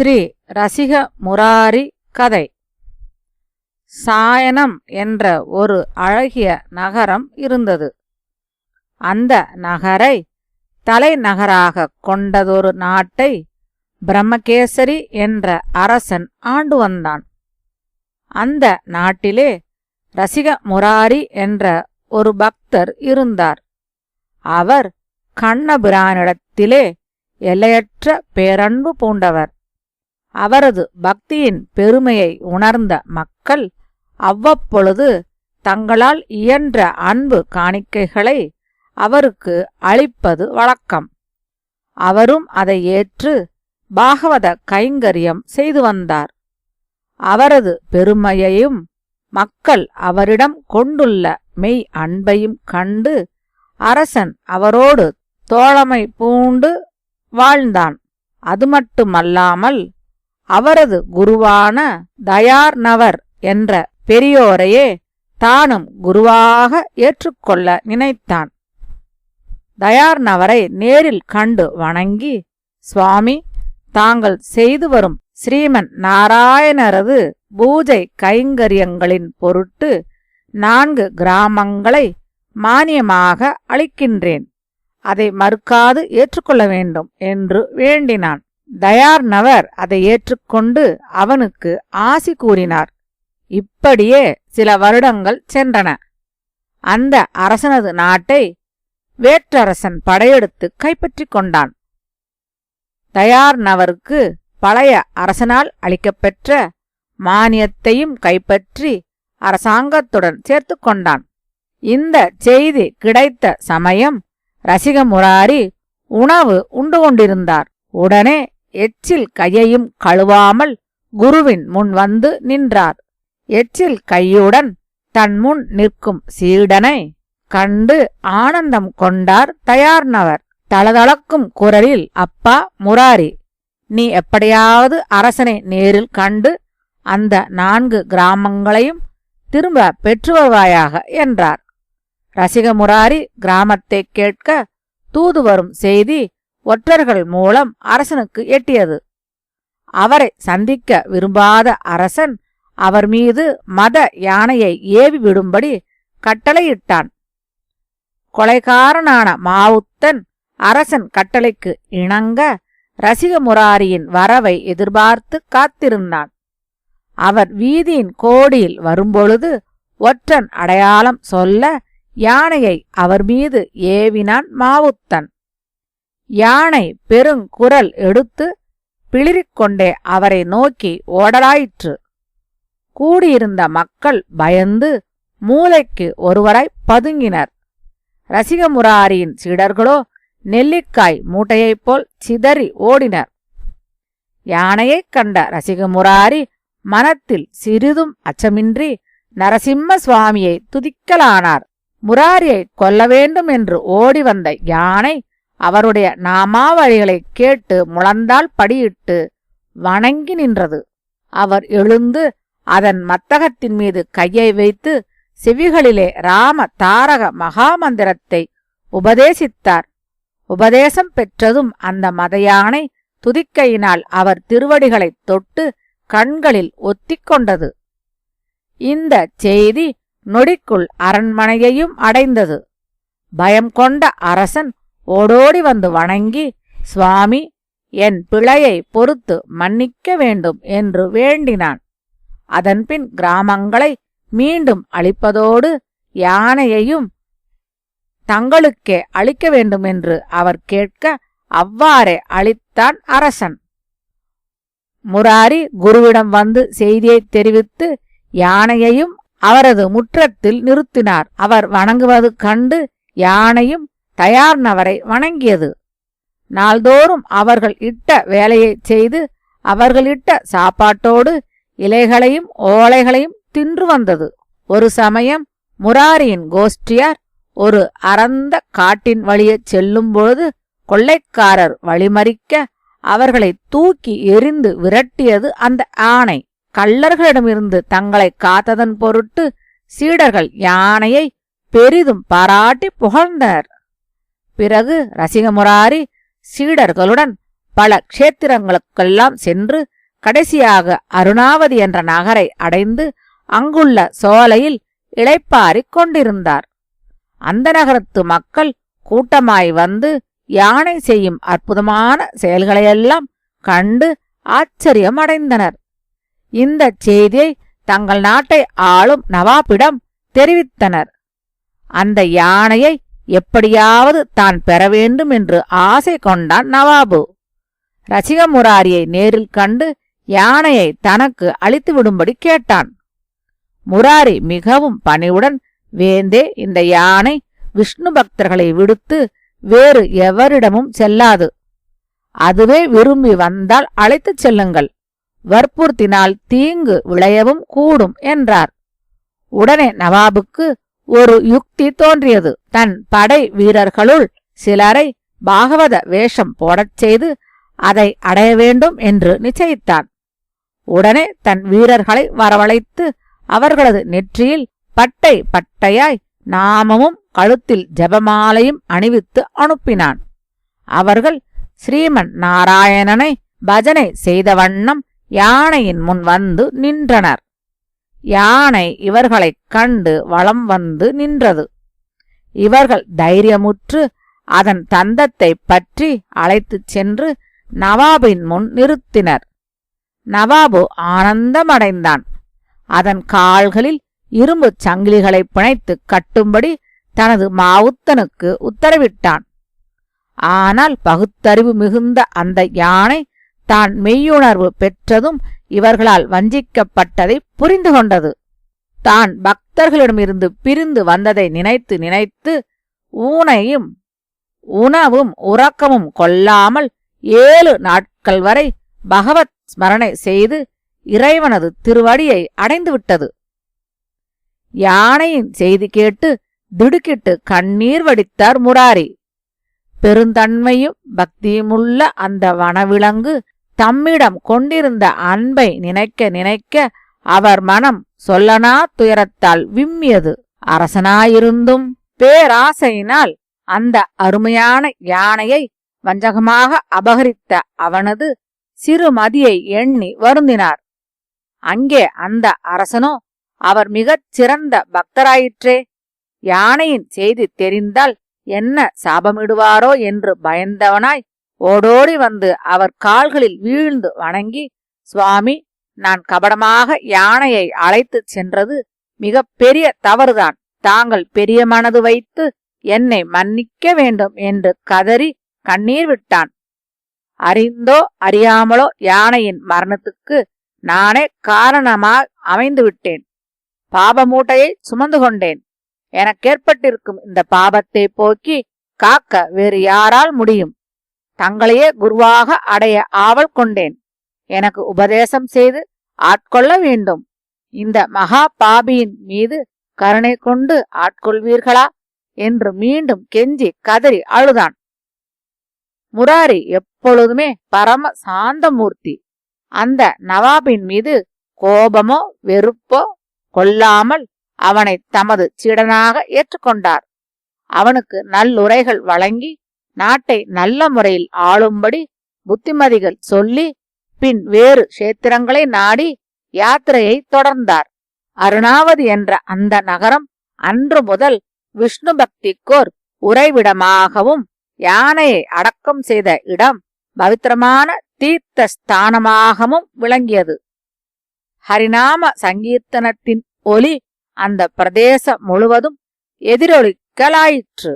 ஸ்ரீ ரசிக முராரி கதை. சாயனம் என்ற ஒரு அழகிய நகரம் இருந்தது. அந்த நகரை தலைநகராகக் கொண்டதொரு நாட்டை பிரம்மகேசரி என்ற அரசன் ஆண்டு வந்தான். அந்த நாட்டிலே ரசிக முராரி என்ற ஒரு பக்தர் இருந்தார். அவர் கண்ணபிரானிடத்திலே எல்லையற்ற பேரன்பு பூண்டவர். அவரது பக்தியின் பெருமையை உணர்ந்த மக்கள் அவ்வப்பொழுது தங்களால் இயன்ற அன்பு காணிக்கைகளை அவருக்கு அளிப்பது வழக்கம். அவரும் அதை ஏற்று பாகவத கைங்கரியம் செய்து வந்தார். அவரது பெருமையையும் மக்கள் அவரிடம் கொண்டுள்ள மெய் அன்பையும் கண்டு அரசன் அவரோடு தோழமை பூண்டு வாழ்ந்தான். அது மட்டுமல்லாமல் அவரது குருவான தயார்னவர் என்ற பெரியோரையே தானும் குருவாக ஏற்றுக்கொள்ள நினைத்தான். தயார்னவரை நேரில் கண்டு வணங்கி, சுவாமி, தாங்கள் செய்து வரும் ஸ்ரீமன் நாராயணரது பூஜை கைங்கரியங்களின் பொருட்டு 4 கிராமங்களை மானியமாக அளிக்கின்றேன். அதை மறுக்காது ஏற்றுக்கொள்ள வேண்டும் என்று வேண்டினான். தயார்னவர் அதை ஏற்றுக்கொண்டு அவனுக்கு ஆசி கூறினார். இப்படியே சில வருடங்கள் சென்றன. அந்த அரசனது நாட்டை வேற்றரசன் படையெடுத்து கைப்பற்றிக் கொண்டான். தயார்னவருக்கு பழைய அரசனால் அளிக்கப்பெற்ற மானியத்தையும் கைப்பற்றி அரசாங்கத்துடன் சேர்த்து கொண்டான். இந்த செய்தி கிடைத்த சமயம் ரசிக முராரி உணவு உண்டு கொண்டிருந்தார். உடனே எச்சில் கையையும் கழுவாமல் குருவின் முன் வந்து நின்றார். எச்சில் கையுடன் தன் முன் நிற்கும் சீடனை கண்டு ஆனந்தம் கொண்டார் தயார்னவர். தளதளக்கும் குரலில், அப்பா முராரி, நீ எப்படியாவது அரசனை நேரில் கண்டு அந்த 4 கிராமங்களையும் திரும்ப பெற்று வருவாயாக என்றார். ரசிக முராரி கிராமத்தை கேட்க தூது வரும் செய்தி ஒற்றர்கள் மூலம் அரசனுக்கு எட்டியது. அவரை சந்திக்க விரும்பாத அரசன் அவர் மீது மத யானையை ஏவி விடும்படி கட்டளையிட்டான். கொலைகாரனான மாவுத்தன் அரசன் கட்டளைக்கு இணங்க ரசிக முராரியின் வரவை எதிர்பார்த்து காத்திருந்தான். அவர் வீதியின் கோடியில் வரும்பொழுது ஒற்றன் அடையாளம் சொல்ல யானையை அவர் மீது ஏவினான் மாவுத்தன். யானை பெருங்குரல் எடுத்து பிளிரிக்கொண்டே அவரை நோக்கி ஓடலாயிற்று. கூடியிருந்த மக்கள் பயந்து மூலைக்கு ஒருவராய் பதுங்கினர். ரசிக முராரியின் சீடர்களோ நெல்லிக்காய் மூட்டையைப் போல் சிதறி ஓடினர். யானையைக் கண்ட ரசிக முராரி மனத்தில் சிறிதும் அச்சமின்றி நரசிம்ம சுவாமியை துதிக்கலானார். முராரியை கொல்ல வேண்டும் என்று ஓடி வந்த யானை அவருடைய நாமாவளிகளைக் கேட்டு முழந்தால் படியிட்டு வணங்கி நின்றது. அவர் எழுந்து அதன் மத்தகத்தின் மீது கையை வைத்து செவிகளிலே ராம தாரக மகாமந்திரத்தை உபதேசித்தார். உபதேசம் பெற்றதும் அந்த மத யானை துதிக்கையினால் அவர் திருவடிகளைத் தொட்டு கண்களில் ஒத்திக்கொண்டது. இந்த செய்தி நொடிக்குள் அரண்மனையையும் அடைந்தது. பயம் கொண்ட அரசன் ஓடோடி வந்து வணங்கி, சுவாமி, என் பிழையை பொறுத்து மன்னிக்க வேண்டும் என்று வேண்டினான். அதன்பின் கிராமங்களை மீண்டும் அளிப்பதோடு யானையையும் தங்களுக்கே அளிக்க வேண்டுமென்று அவர் கேட்க அவ்வாறே அளித்தான் அரசன். முராரி குருவிடம் வந்து செய்தியை தெரிவித்து யானையையும் அவரது முற்றத்தில் நிறுத்தினார். அவர் வணங்குவது கண்டு யானையும் தயார்னவரை வணங்கியது. நாள்தோறும் அவர்கள் இட்ட வேலையைச் செய்து அவர்களிட்ட சாப்பாட்டோடு இலைகளையும் ஓலைகளையும் தின்று வந்தது. ஒரு சமயம் முராரியின் கோஷ்டியார் ஒரு அறந்த காட்டின் வழியே செல்லும்பொழுது கொள்ளைக்காரர் வழிமறிக்க அவர்களை தூக்கி எறிந்து விரட்டியது அந்த ஆணை. கள்ளர்களிடமிருந்து தங்களை காத்ததன் பொருட்டு சீடர்கள் யானையை பெரிதும் பாராட்டி புகழ்ந்தனர். பிறகு ரசிக முராரி சீடர்களுடன் பல க்ஷேத்திரங்களுக்கெல்லாம் சென்று கடைசியாக அருணாவதி என்ற நகரை அடைந்து அங்குள்ள சோலையில் இளைப்பாறிக் கொண்டிருந்தார். அந்த நகரத்து மக்கள் கூட்டமாய் வந்து யானை செய்யும் அற்புதமான செயல்களையெல்லாம் கண்டு ஆச்சரியம் அடைந்தனர். இந்த செய்தியை தங்கள் நாட்டை ஆளும் நவாபிடம் தெரிவித்தனர். அந்த யானையை எப்படியாவது தான் பெற வேண்டும் என்று ஆசை கொண்டான் நவாபு. ரசிகமுராரியை நேரில் கண்டு யானையை தனக்கு அளித்து விடும்படி கேட்டான். முராரி மிகவும் பணிவுடன், வேந்தே, இந்த யானை விஷ்ணு பக்தர்களை விடுத்து வேறு எவரிடமும் செல்லாது. அதுவே விரும்பி வந்தால் அழைத்துச் செல்லுங்கள். வற்புறுத்தினால் தீங்கு விளையவும் கூடும் என்றார். உடனே நவாபுக்கு ஒரு யுக்தி தோன்றியது. தன் படை வீரர்களுள் சிலரை பாகவத வேஷம் போடச் செய்து அதை அடைய வேண்டும் என்று நிச்சயித்தான். உடனே தன் வீரர்களை வரவழைத்து அவர்களது நெற்றியில் பட்டை பட்டையாய் நாமமும் கழுத்தில் ஜபமாலையும் அணிவித்து அனுப்பினான். அவர்கள் ஸ்ரீமன் நாராயணனை பஜனை செய்த வண்ணம் யானையின் முன் வந்து நின்றனர். யானை இவர்களைக் கண்டு வலம் வந்து நின்றது. இவர்கள் தைரியமுற்று அதன் தந்தத்தை பற்றி அழைத்துச் சென்று நவாபின் முன் நிறுத்தினர். நவாபு ஆனந்தமடைந்தான். அதன் கால்களில் இரும்புச் சங்கிலிகளை பிணைத்து கட்டும்படி தனது மாவுத்தனுக்கு உத்தரவிட்டான். ஆனால் பகுத்தறிவு மிகுந்த அந்த யானை தான் மெய்யுணர்வு பெற்றதும் இவர்களால் வஞ்சிக்கப்பட்டதை புரிந்து கொண்டது. தான் பக்தர்களிடமிருந்து பிரிந்து வந்ததை நினைத்து நினைத்து ஊனையும் உணவும் உறக்கமும் கொள்ளாமல் 7 நாட்கள் வரை பகவத் ஸ்மரணை செய்து இறைவனது திருவடியை அடைந்துவிட்டது. யானையின் செய்தி கேட்டு திடுக்கிட்டு கண்ணீர் வடித்தார் முராரி. பெருந்தன்மையும் பக்தியுமுள்ள அந்த வனவிலங்கு தம்மிடம் கொண்டிருந்த அன்பை நினைக்க நினைக்க அவர் மனம் சொல்லனா துயரத்தால் விம்மியது. அரசனாயிருந்தும் பேராசையினால் அந்த அருமையான யானையை வஞ்சகமாக அபகரித்த அவனது சிறுமதியை எண்ணி வருந்தினார். அங்கே அந்த அரசனோ அவர் மிகச் சிறந்த பக்தராயிற்றே. யானையின் செய்தி தெரிந்தால் என்ன சாபமிடுவாரோ என்று பயந்தவனாய் ஓடோடி வந்து அவர் கால்களில் வீழ்ந்து வணங்கி, சுவாமி, நான் கபடமாக யானையை அழைத்துச் சென்றது மிக பெரிய தவறுதான். தாங்கள் பெரிய மனது வைத்து என்னை மன்னிக்க வேண்டும் என்று கதறி கண்ணீர் விட்டான். அறிந்தோ அறியாமலோ யானையின் மரணத்துக்கு நானே காரணமாக அமைந்து விட்டேன். பாபமூட்டையை சுமந்து கொண்டேன். எனக்கேற்பட்டிருக்கும் இந்த பாபத்தை போக்கி காக்க வேறு யாரால் முடியும்? தங்களையே குருவாக அடைய ஆவல் கொண்டேன். எனக்கு உபதேசம் செய்து ஆட்கொள்ள வேண்டும். இந்த மகா பாபியின் மீது கருணை கொண்டு ஆட்கொள்வீர்களா என்று மீண்டும் கெஞ்சி கதறி அழுதான். முராரி எப்பொழுதுமே பரம சாந்தமூர்த்தி. அந்த நவாபின் மீது கோபமோ வெறுப்போ கொள்ளாமல் அவனை தமது சீடனாக ஏற்றுக்கொண்டார். அவனுக்கு நல்லுரைகள் வழங்கி நாட்டை நல்ல முறையில் ஆளும்படி புத்திமதிகள் சொல்லி பின் வேறு க்ஷேத்திரங்களை நாடி யாத்திரையை தொடர்ந்தார். அருணாவதி என்ற அந்த நகரம் அன்று முதல் விஷ்ணு பக்திக்கோர் உறைவிடமாகவும் யானையை அடக்கம் செய்த இடம் பவித்திரமான தீர்த்த ஸ்தானமாகவும் விளங்கியது. ஹரிநாம சங்கீர்த்தனத்தின் ஒலி அந்த பிரதேசம் முழுவதும் எதிரொலிக்கலாயிற்று.